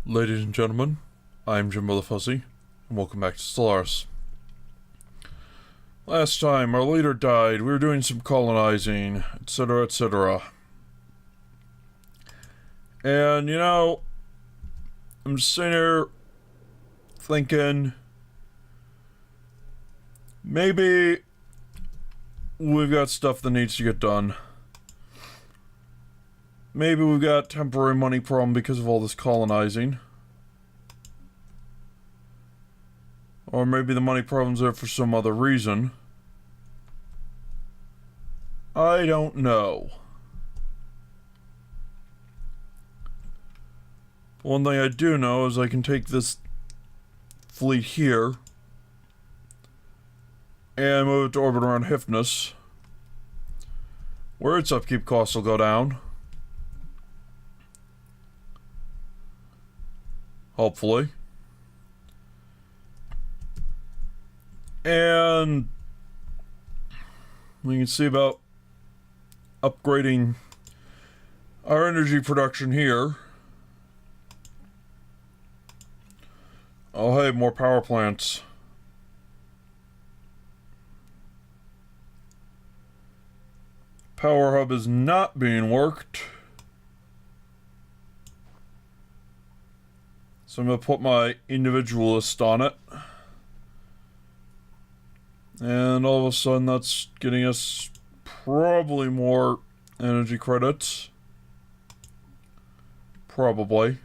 Ladies and gentlemen, I'm Jimbo the Fuzzy, and welcome back to Stellaris. Last time, our leader died, we were doing some colonizing, etc., etc. And, you know, I'm just sitting here thinking, maybe we've got stuff that needs to get done. Maybe we've got temporary money problem because of all this colonizing. Or maybe the money problem's there for some other reason. I don't know. One thing I do know is I can take this fleet here and move it to orbit around Hypnos, where its upkeep costs will go down. Hopefully. And we can see about upgrading our energy production here. Oh hey, more power plants. Power hub is not being worked. So I'm going to put my individualist on it. And all of a sudden that's getting us probably more energy credits. Probably.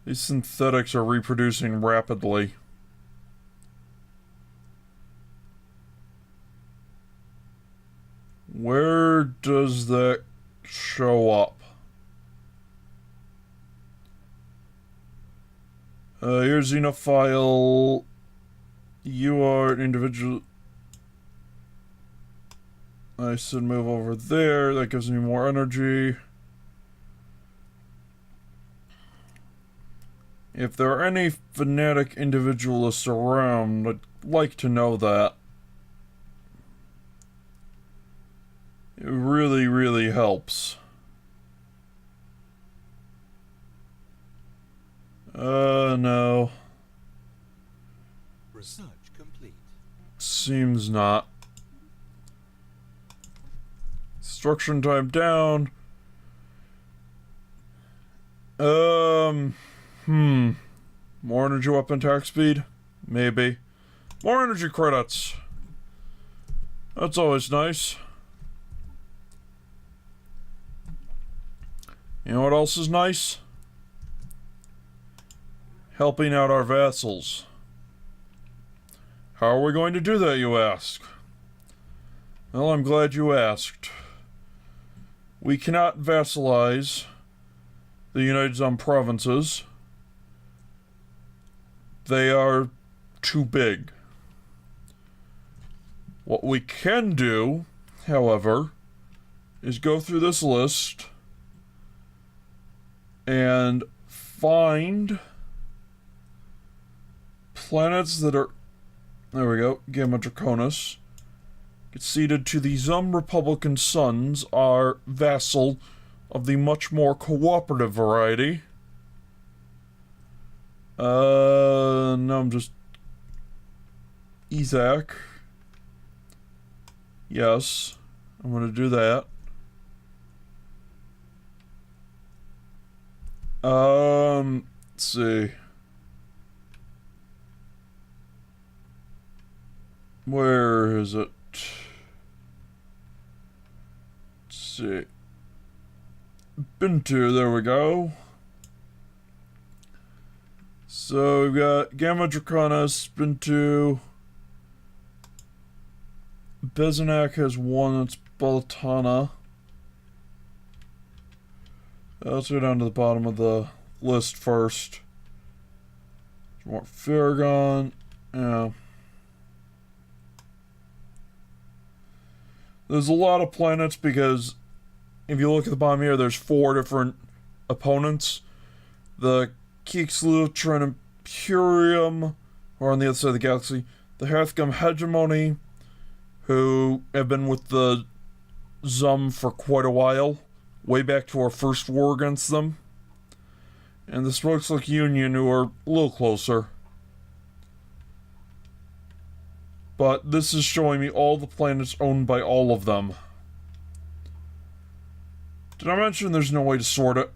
These synthetics are reproducing rapidly. Where does that show up? Here's Xenophile. You are an individual. I should move over there. That gives me more energy. If there are any fanatic individualists around, I'd like to know that. It really, really helps. No. Research complete. Seems not. Construction time down. More energy weapon attack speed? Maybe. More energy credits. That's always nice. You know what else is nice? Helping out our vassals. How are we going to do that, you ask? Well, I'm glad you asked. We cannot vassalize the United Zone provinces. They are too big. What we can do, however, is go through this list and find planets that are, there we go, Gamma Draconis, conceded to the Zum Republican Sons, our vassal of the much more cooperative variety. No, I'm just Isaac. Yes, I'm gonna do that. Let's see. Where is it? Let's see. Bintu, there we go. So we've got Gamma Draconis, Bintu. Bezenak has one, that's Baltana. Let's go down to the bottom of the list first. More Farragon. Yeah. There's a lot of planets because if you look at the bottom here, there's 4 different opponents. The Keekslutron Imperium, or on the other side of the galaxy, the Hearthgum Hegemony, who have been with the Zum for quite a while, way back to our first war against them. And this looks like Union, who are a little closer. But this is showing me all the planets owned by all of them. Did I mention there's no way to sort it?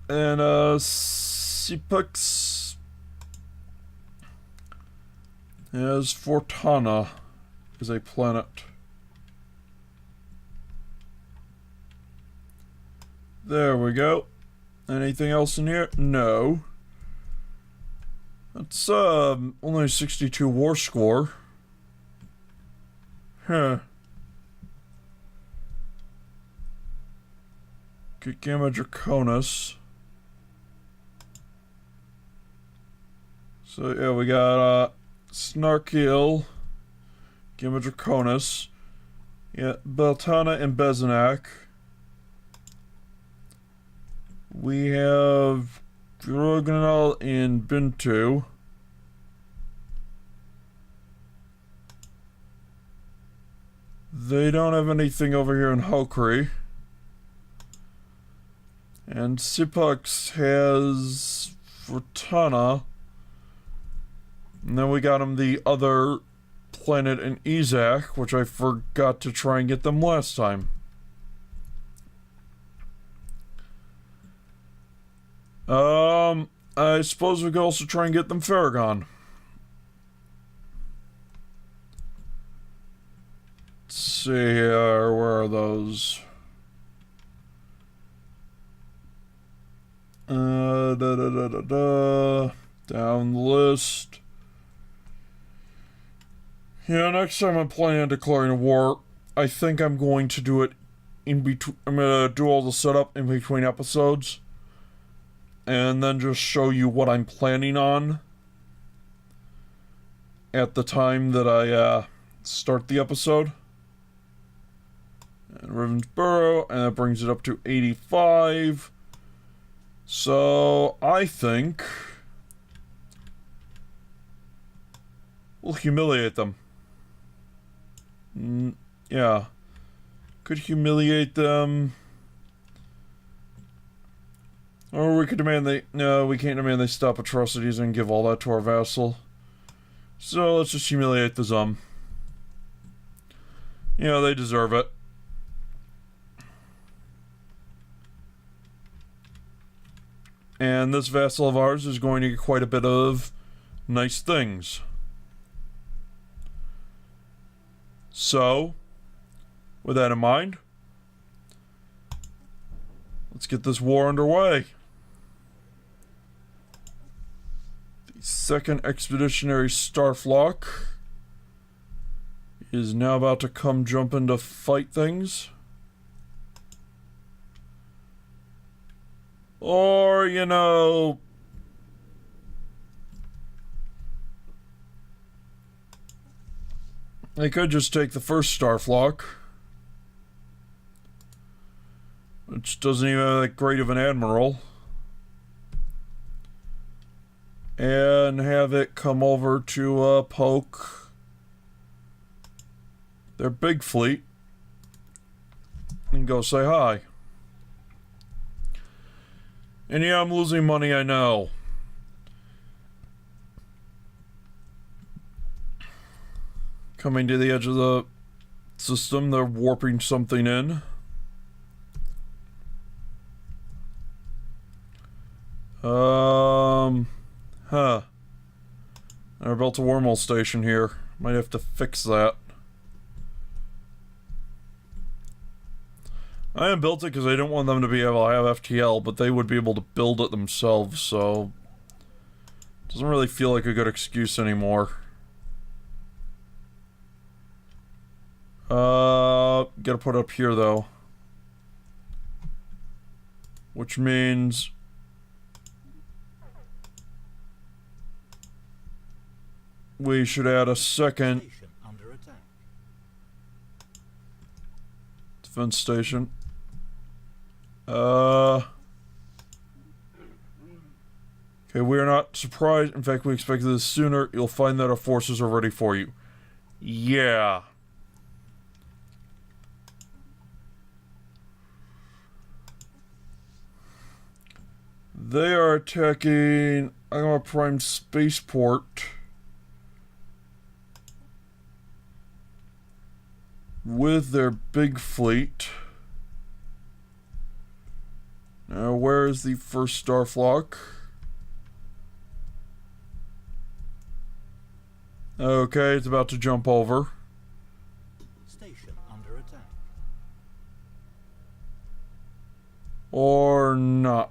And, Sipux has Fortana as a planet. There we go. Anything else in here? No. That's, only 62 war score. Huh. Get Gamma Draconis. So, yeah, we got, Snarkiel, Gamma Draconis. Yeah, Beltana and Bezenak. We have Groganal and Bintu. They don't have anything over here in Hokri. And Sipux has Fortana. And then we got him the other planet in Izak, which I forgot to try and get them last time. I suppose we could also try and get them Farragon. Let's see here, where are those? Down the list. Yeah, next time I'm planning on declaring a war, I think I'm going to do it in between. I'm gonna do all the setup in between episodes. And then just show you what I'm planning on at the time that I start the episode. And Ravensborough, and that brings it up to 85. So I think we'll humiliate them. Yeah. Could humiliate them. Or we could demand they... No, we can't demand they stop atrocities and give all that to our vassal. So let's just humiliate the Zum. You know, they deserve it. And this vassal of ours is going to get quite a bit of nice things. So, with that in mind, let's get this war underway. The second expeditionary starflock is now about to come jump in to fight things. Or, you know, they could just take the first starflock, which doesn't even have that great of an admiral, and have it come over to poke their big fleet and go say hi. And yeah, I'm losing money, I know. Coming to the edge of the system, they're warping something in. I built a wormhole station here. Might have to fix that. I haven't built it because I don't want them to be able to have FTL, but they would be able to build it themselves, so... Doesn't really feel like a good excuse anymore. Gotta put it up here, though. Which means... we should add a second... defense station. Okay, we're not surprised. In fact, we expected this sooner. You'll find that our forces are ready for you. Yeah. They are attacking Agama Prime Spaceport with their big fleet. Now, where is the first Starflock? Okay, it's about to jump over. Station under attack. Or not.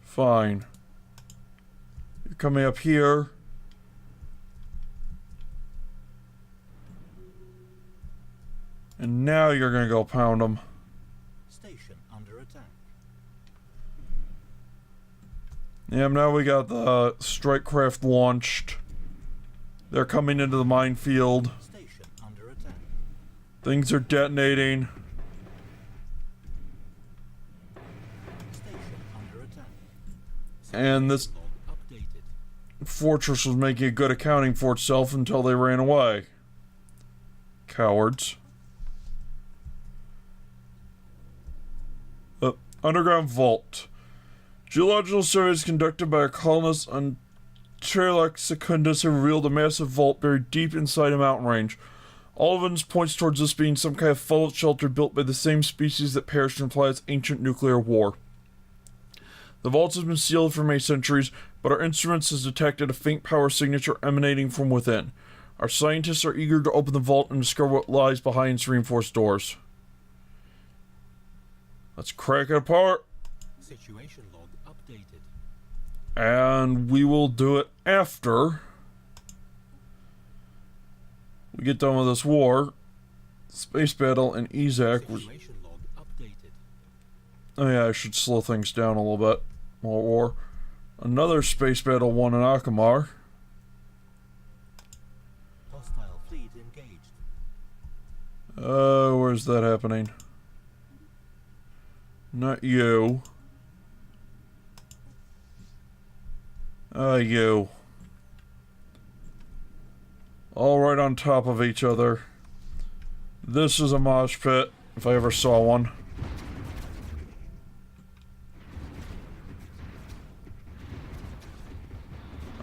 Fine. You're coming up here. And now you're gonna go pound them. Station under attack. Yeah, now we got the strike craft launched. They're coming into the minefield. Station under attack. Things are detonating. Station under attack. And this Log updated. fortress was making a good accounting for itself until they ran away. Cowards. Underground vault. Geological surveys conducted by a colonist on Terlac Secundus have revealed a massive vault buried deep inside a mountain range. All evidence points towards this being some kind of fallout shelter built by the same species that perished in Planet's ancient nuclear war. The vault has been sealed for many centuries, but our instruments has detected a faint power signature emanating from within. Our scientists are eager to open the vault and discover what lies behind its reinforced doors. Let's crack it apart. Situation log updated. And we will do it after we get done with this war. Space battle and Isaac was... Situation log updated. Oh yeah, I should slow things down a little bit. More war. Another space battle won in Akamar. Hostile fleet engaged. Where's that happening? Not you. You. All right on top of each other. This is a mosh pit, if I ever saw one.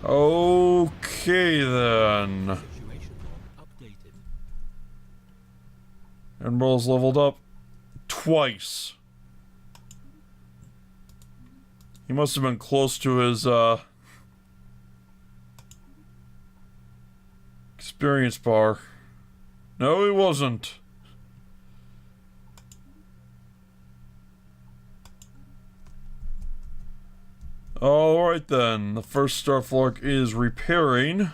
Okay then. Situation log updated. Admiral's leveled up twice. He must have been close to his, experience bar. No, he wasn't. Alright then, the first Starflock is repairing.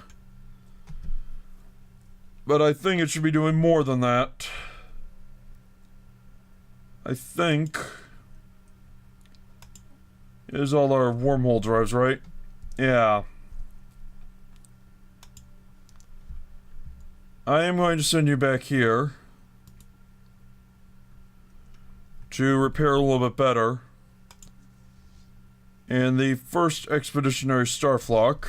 But I think it should be doing more than that. I think... Here's all our wormhole drives, right? Yeah. I am going to send you back here to repair a little bit better. And the first expeditionary Starflock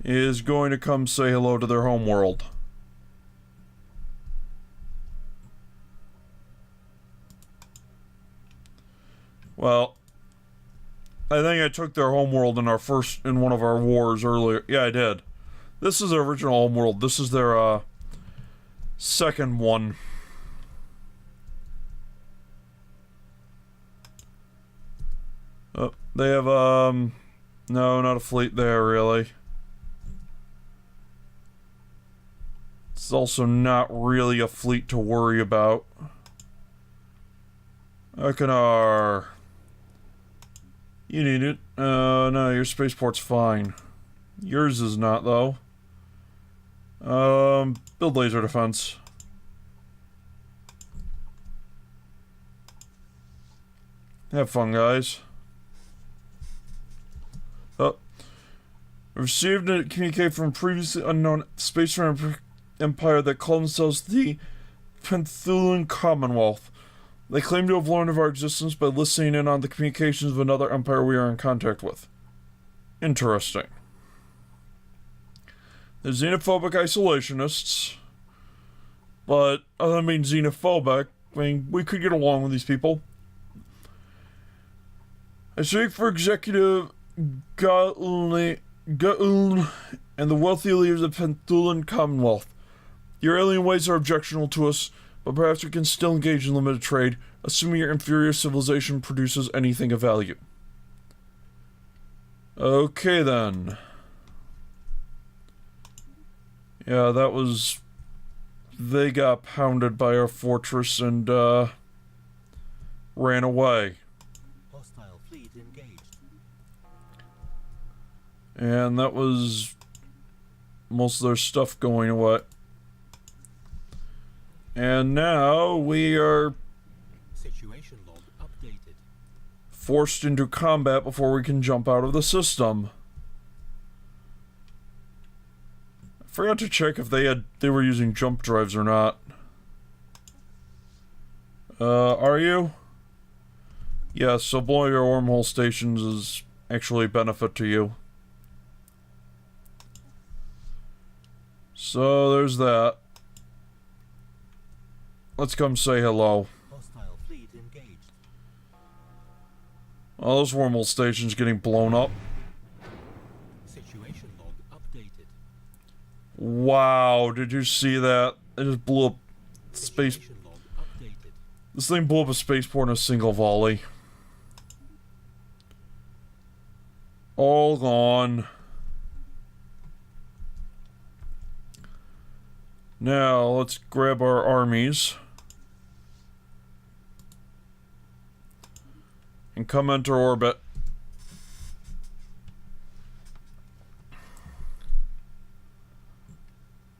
is going to come say hello to their homeworld. Well, I think I took their homeworld in one of our wars earlier. Yeah, I did. This is their original homeworld. This is their, second one. Oh, they have, no, not a fleet there, really. It's also not really a fleet to worry about. Akanar. You need it. No, your spaceport's fine. Yours is not, though. Build laser defense. Have fun, guys. Oh. Received a communique from a previously unknown space empire that called themselves the Penthulan Commonwealth. They claim to have learned of our existence by listening in on the communications of another empire we are in contact with. Interesting. They're xenophobic isolationists. But other than being xenophobic, I mean, we could get along with these people. I speak for Executive Gauln and the wealthy leaders of Penthulan Commonwealth. Your alien ways are objectionable to us, but perhaps we can still engage in limited trade, assuming your inferior civilization produces anything of value. Okay then. Yeah, that was... They got pounded by our fortress and, ran away. Hostile fleet engaged. And that was most of their stuff going away. And now we are Situation log updated. forced into combat before we can jump out of the system. I forgot to check if they were using jump drives or not. Are you? Yeah, so blowing your wormhole stations is actually a benefit to you. So there's that. Let's come say hello. Hostile fleet engaged. Oh, those wormhole stations getting blown up. Situation log updated. Wow, did you see that? It just blew up space. Situation log updated. This thing blew up a spaceport in a single volley. All gone. Now, let's grab our armies. And come enter orbit.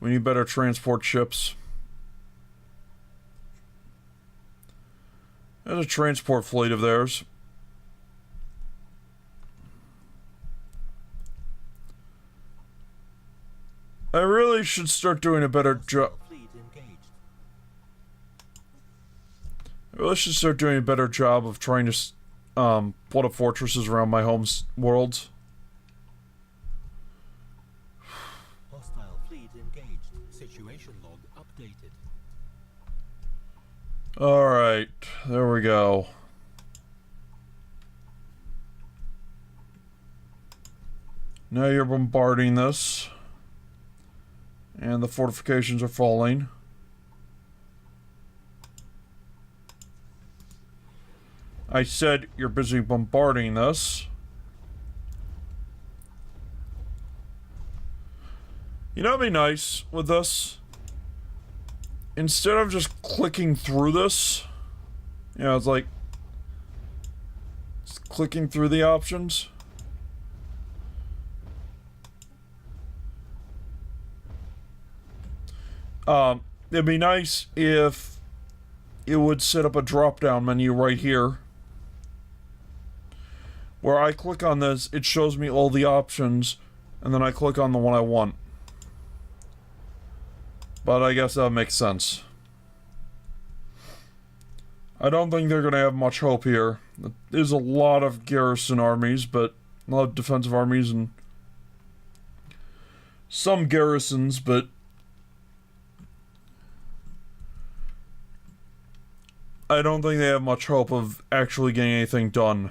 We need better transport ships. There's a transport fleet of theirs. I really should start doing a better job. Fleet engaged. I really should start doing a better job of trying to put up fortresses around my home's worlds. Hostile fleet engaged. Situation log updated. Alright, there we go. Now you're bombarding this. And the fortifications are falling. I said you're busy bombarding this. You know what'd be nice with this? Instead of just clicking through this, you know, it's like just clicking through the options. It'd be nice if it would set up a drop-down menu right here. Where I click on this, it shows me all the options, and then I click on the one I want. But I guess that makes sense. I don't think they're gonna have much hope here. There's a lot of garrison armies, but a lot of defensive armies and some garrisons, but I don't think they have much hope of actually getting anything done.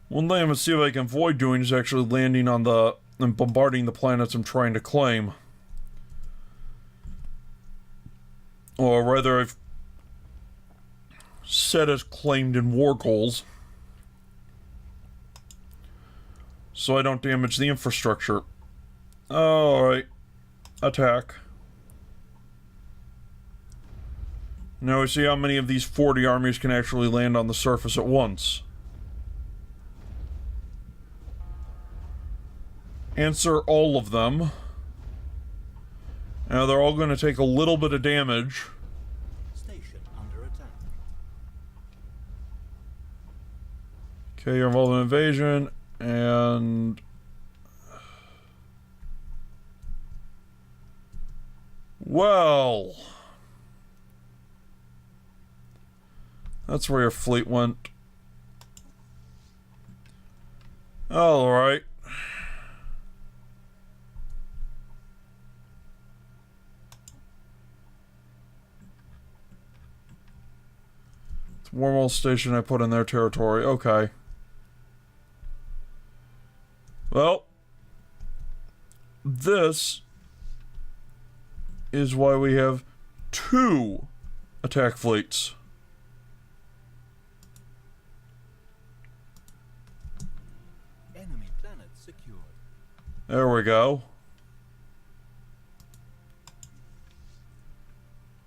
One thing I'm gonna see if I can avoid doing is actually landing on the and bombarding the planets I'm trying to claim. Or rather, I've set as claimed in war goals. So I don't damage the infrastructure. Alright. Attack. Now we see how many of these 40 armies can actually land on the surface at once. Answer all of them. Now they're all going to take a little bit of damage. Station under attack. Okay, you're involved in invasion, and... Well... That's where your fleet went. Alright. Wormhole station I put in their territory. Okay. Well, this is why we have 2 attack fleets. Enemy planet secured. There we go.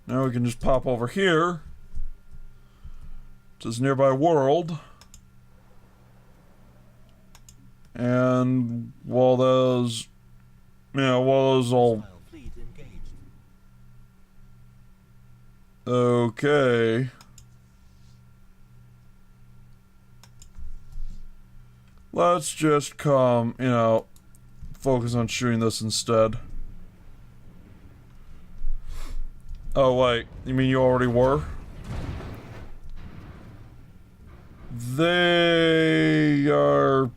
Now we can just pop over here to this nearby world. And while those, all Hostile fleet engaged. okay. Let's just focus on shooting this instead. Oh wait, you mean you already were? They are...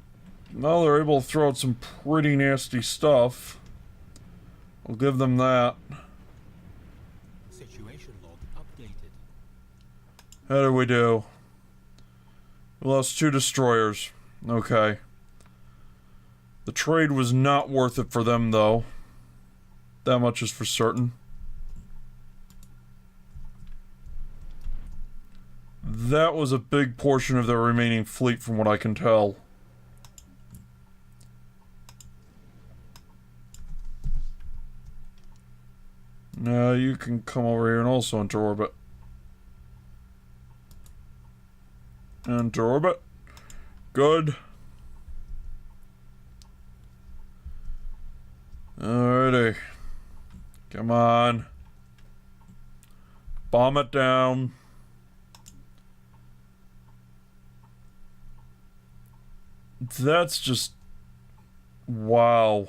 Well, they're able to throw out some pretty nasty stuff. I'll give them that. Situation log updated. How do we do? We lost 2 destroyers. Okay. The trade was not worth it for them, though. That much is for certain. That was a big portion of their remaining fleet, from what I can tell. Now you can come over here and also enter orbit. Enter orbit. Good. Alrighty. Come on. Bomb it down. That's just... wow.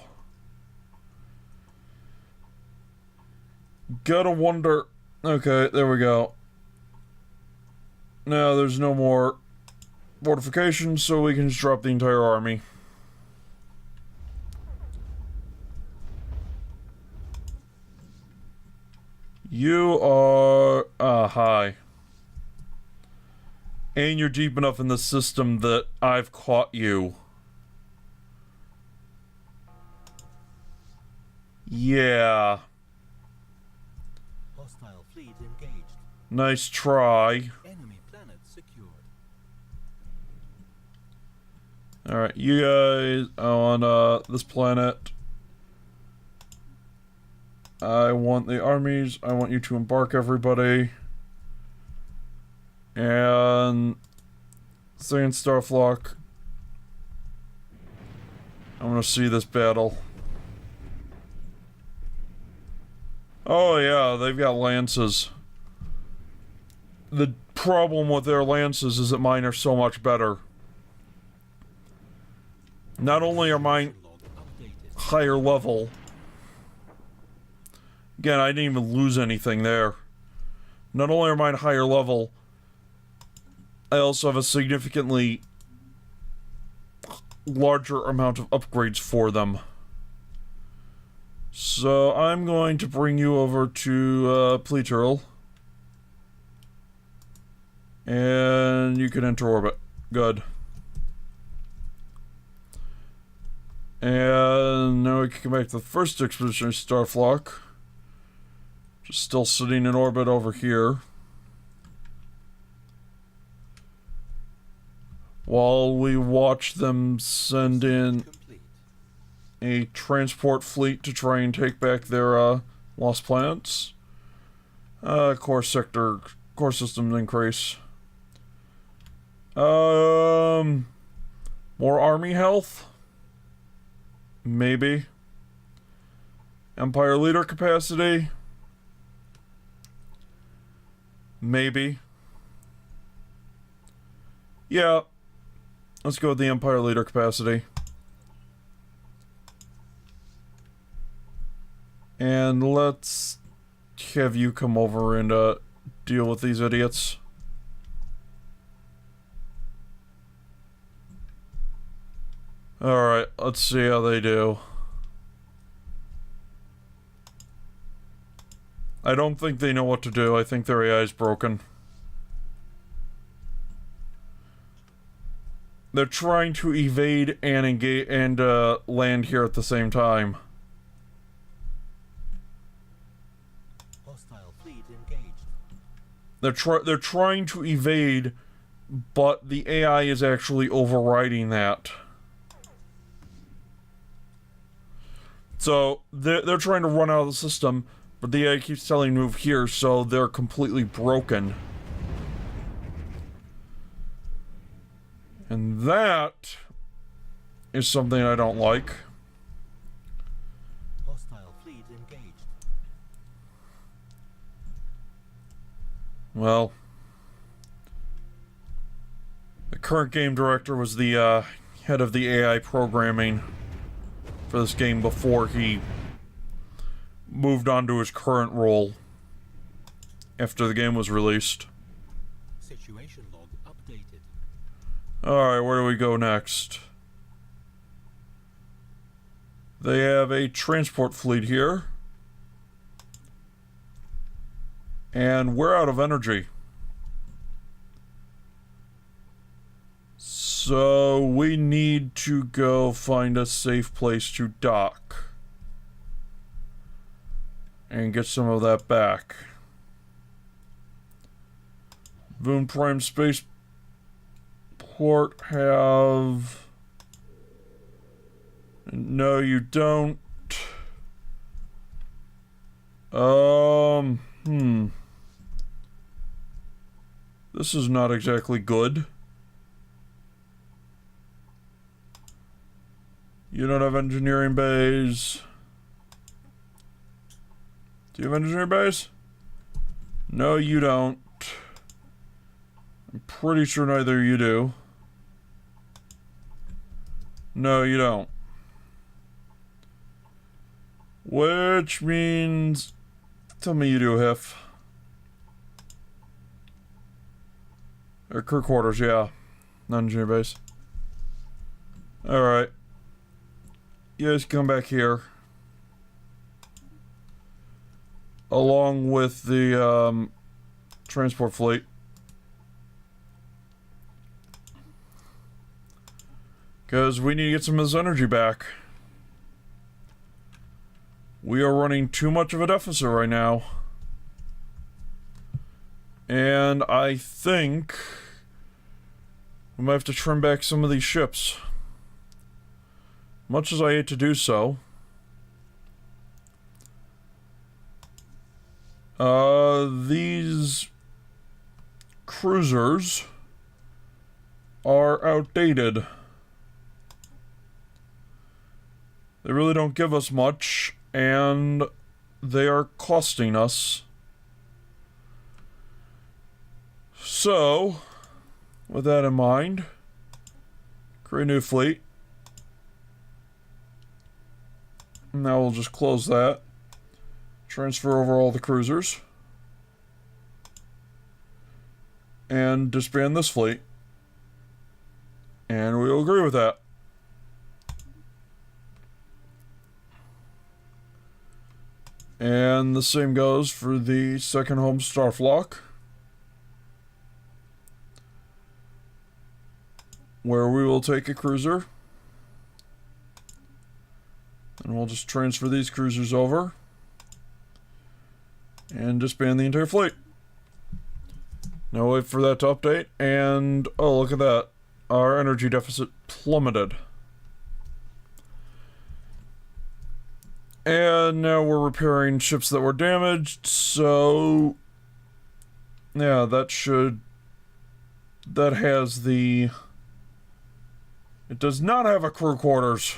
Gotta wonder... Okay, there we go. Now there's no more fortifications, so we can just drop the entire army. You are... hi. And you're deep enough in the system that I've caught you. Yeah. Hostile fleet engaged. Nice try. Enemy planet secured. Alright, you guys on this planet. I want the armies. I want you to embark everybody. And second Starflock. I'm gonna see this battle. Oh yeah, they've got lances. The problem with their lances is that mine are so much better. Not only are mine higher level. Again, I didn't even lose anything there. Not only are mine higher level, I also have a significantly larger amount of upgrades for them. So I'm going to bring you over to Pleaturl. And you can enter orbit. Good. And now we can come back to the first expeditionary Starflock. Just still sitting in orbit over here. While we watch them send in a transport fleet to try and take back their lost planets. Core systems increase. More army health? Maybe. Empire leader capacity? Maybe. Yeah. Let's go with the Empire leader capacity. And let's have you come over and deal with these idiots. Alright, let's see how they do. I don't think they know what to do. I think their AI is broken. They're trying to evade and engage and land here at the same time. Hostile fleet engaged. They're trying to evade, but the AI is actually overriding that. So they're trying to run out of the system, but the AI keeps telling them to move here, so they're completely broken. And that is something I don't like. Hostile fleet engaged. Well, the current game director was the head of the AI programming for this game before he moved on to his current role after the game was released. Situation log updated. Alright, where do we go next? They have a transport fleet here. And we're out of energy. So we need to go find a safe place to dock. And get some of that back. Voon Prime Spaceport have... No, you don't. This is not exactly good. You don't have engineering bays. Do you have engineering bays? No, you don't. I'm pretty sure neither of you do. No, you don't. Which means... Tell me you do, Hif. Or crew quarters, yeah. Not engineer base. Alright. You guys come back here. Along with the, transport fleet. Because we need to get some of this energy back. We are running too much of a deficit right now. And I think we might have to trim back some of these ships. Much as I hate to do so. These cruisers are outdated. They really don't give us much, and they are costing us. So, with that in mind, create a new fleet. Now we'll just close that. Transfer over all the cruisers. And disband this fleet. And we'll agree with that. And the same goes for the second home Starflock. Where we will take a cruiser. And we'll just transfer these cruisers over. And disband the entire fleet. Now wait for that to update. And, oh, look at that. Our energy deficit plummeted. And now we're repairing ships that were damaged, so... Yeah, that should... That has the... It does not have a crew quarters.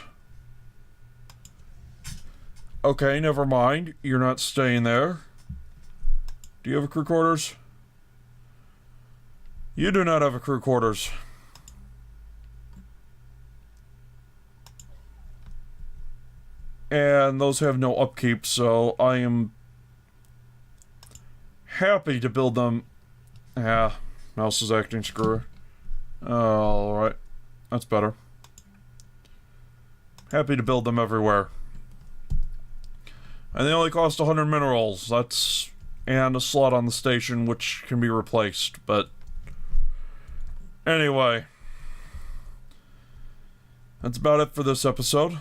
Okay, never mind. You're not staying there. Do you have a crew quarters? You do not have a crew quarters. And those have no upkeep, so I am happy to build them. Yeah, mouse is acting screwy. Alright, that's better. Happy to build them everywhere. And they only cost 100 minerals. That's... and a slot on the station which can be replaced, but... Anyway. That's about it for this episode.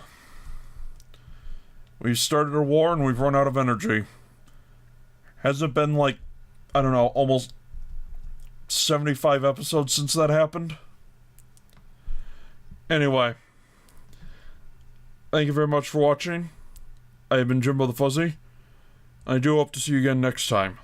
We started a war and we've run out of energy. Has it been like, I don't know, almost 75 episodes since that happened? Anyway, thank you very much for watching. I have been Jimbo the Fuzzy. I do hope to see you again next time.